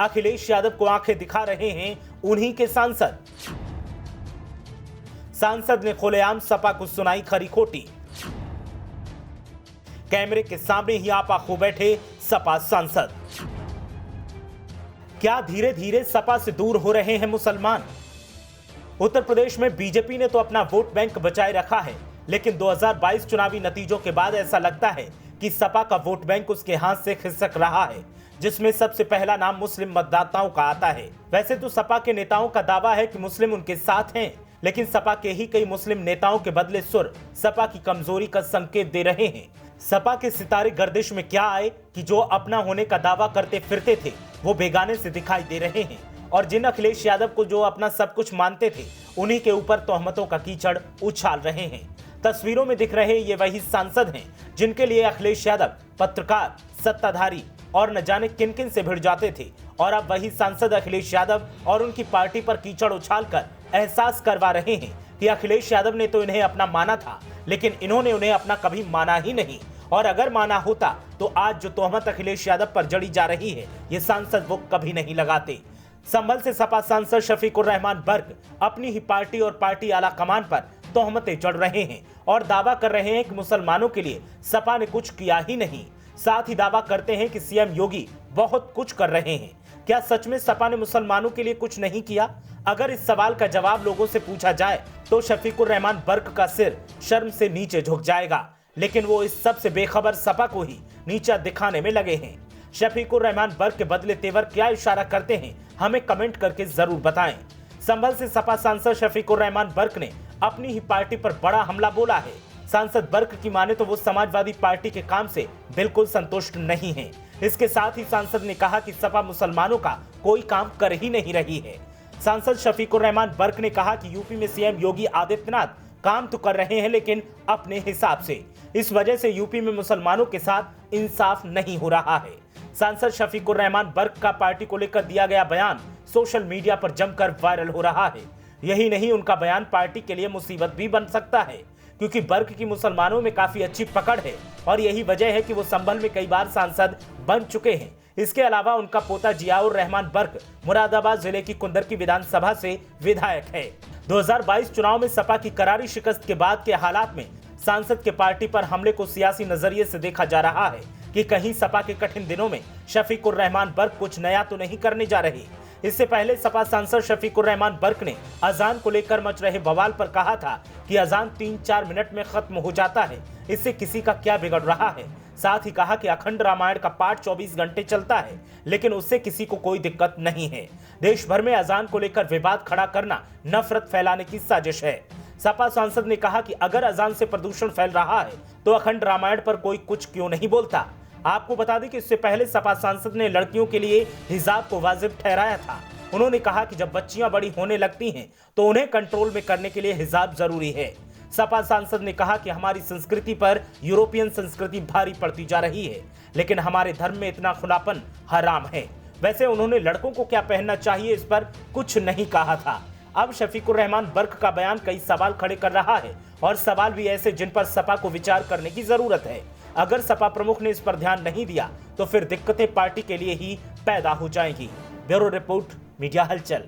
अखिलेश यादव को आंखें दिखा रहे हैं उन्हीं के सांसद। सांसद ने खुलेआम सपा को सुनाई खरी खोटी। कैमरे के सामने ही आपा खो बैठे सपा सांसद। क्या धीरे धीरे सपा से दूर हो रहे हैं मुसलमान? उत्तर प्रदेश में बीजेपी ने तो अपना वोट बैंक बचाए रखा है, लेकिन 2022 चुनावी नतीजों के बाद ऐसा लगता है कि सपा का वोट बैंक उसके हाथ से खिसक रहा है, जिसमें सबसे पहला नाम मुस्लिम मतदाताओं का आता है। वैसे तो सपा के नेताओं का दावा है कि मुस्लिम उनके साथ हैं, लेकिन सपा के ही कई मुस्लिम नेताओं के बदले सुर सपा की कमजोरी का संकेत दे रहे हैं। सपा के सितारे गर्दिश में क्या आए कि जो अपना होने का दावा करते फिरते थे वो बेगाने से दिखाई दे रहे हैं, और जिन अखिलेश यादव को जो अपना सब कुछ मानते थे उन्हीं के ऊपर तोहमतों का कीचड़ उछाल रहे हैं। तस्वीरों में दिख रहे ये वही सांसद हैं जिनके लिए अखिलेश यादव पत्रकार, सत्ताधारी और न जाने किन किन से भिड़ जाते थे, और अब वही सांसद अखिलेश यादव और उनकी पार्टी पर कीचड़ उछालकर एहसास करवा रहे हैं कि अखिलेश यादव ने तो इन्हें अपना माना था, लेकिन इन्होंने उन्हें अपना कभी माना ही नहीं, और अगर माना होता तो आज जो तोहमत अखिलेश यादव पर जड़ी जा रही है ये सांसद वो कभी नहीं लगाते। संभल से सपा सांसद शफीकुर रहमान बर्क अपनी ही पार्टी और पार्टी आला कमान पर तोहमतें जड़ रहे हैं और दावा कर रहे हैं कि मुसलमानों के लिए सपा ने कुछ किया ही नहीं। साथ ही दावा करते हैं कि सीएम योगी बहुत कुछ कर रहे हैं। क्या सच में सपा ने मुसलमानों के लिए कुछ नहीं किया? अगर इस सवाल का जवाब लोगों से पूछा जाए तो शफीकुर रहमान बर्क का सिर शर्म से नीचे झुक जाएगा, लेकिन वो इस सब से बेखबर सपा को ही नीचा दिखाने में लगे हैं। शफीकुर रहमान बर्क के बदले तेवर क्या इशारा करते हैं, हमें कमेंट करके जरूर बताएं। संभल से सपा सांसद शफीकुर रहमान बर्क ने अपनी ही पार्टी पर बड़ा हमला बोला है। सांसद बर्क की माने तो वो समाजवादी पार्टी के काम से बिल्कुल संतुष्ट नहीं है। इसके साथ ही सांसद ने कहा कि सपा मुसलमानों का कोई काम कर ही नहीं रही है। सांसद शफीकुर रहमान बर्क ने कहा कि यूपी में सीएम योगी आदित्यनाथ काम तो कर रहे हैं, लेकिन अपने हिसाब से। इस वजह से यूपी में मुसलमानों के साथ इंसाफ नहीं हो रहा है। सांसद शफीकुर रहमान बर्क का पार्टी को लेकर दिया गया बयान सोशल मीडिया पर जमकर वायरल हो रहा है। यही नहीं, उनका बयान पार्टी के लिए मुसीबत भी बन सकता है, क्योंकि बर्क की मुसलमानों में काफी अच्छी पकड़ है और यही वजह है कि वो संभल में कई बार सांसद बन चुके हैं। इसके अलावा उनका पोता जियाउर रहमान बर्क मुरादाबाद जिले की कुंदर की विधानसभा से विधायक है। 2022 चुनाव में सपा की करारी शिकस्त के बाद के हालात में सांसद के पार्टी पर हमले को सियासी नजरिए से देखा जा रहा है कि कहीं सपा के कठिन दिनों में शफीकुर रहमान बर्क कुछ नया तो नहीं करने जा रहे। इससे पहले सपा सांसद शफीकुर रहमान बर्क ने अजान को लेकर मच रहे बवाल पर कहा था कि अजान 3-4 मिनट में खत्म हो जाता है, इससे किसी का क्या बिगड़ रहा है। साथ ही कहा कि अखंड रामायण का पाठ 24 घंटे चलता है, लेकिन उससे किसी को कोई दिक्कत नहीं है। देश भर में अजान को लेकर विवाद खड़ा करना नफरत फैलाने की साजिश है। सपा सांसद ने कहा कि अगर अजान से प्रदूषण फैल रहा है तो अखंड रामायण पर कोई कुछ क्यों नहीं बोलता। आपको बता दें कि इससे पहले सपा सांसद ने लड़कियों के लिए हिजाब को वाजिब ठहराया था। उन्होंने कहा कि जब बच्चियां बड़ी होने लगती हैं तो उन्हें कंट्रोल में करने के लिए हिजाब जरूरी है। सपा सांसद ने कहा कि हमारी संस्कृति पर यूरोपियन संस्कृति भारी पड़ती जा रही है, लेकिन हमारे धर्म में इतना खुलापन हराम है। वैसे उन्होंने लड़कों को क्या पहनना चाहिए इस पर कुछ नहीं कहा था। अब शफीकुर रहमान बर्क का बयान कई सवाल खड़े कर रहा है, और सवाल भी ऐसे जिन पर सपा को विचार करने की जरूरत है। अगर सपा प्रमुख ने इस पर ध्यान नहीं दिया तो फिर दिक्कतें पार्टी के लिए ही पैदा हो जाएंगी। ब्यूरो रिपोर्ट, मीडिया हलचल।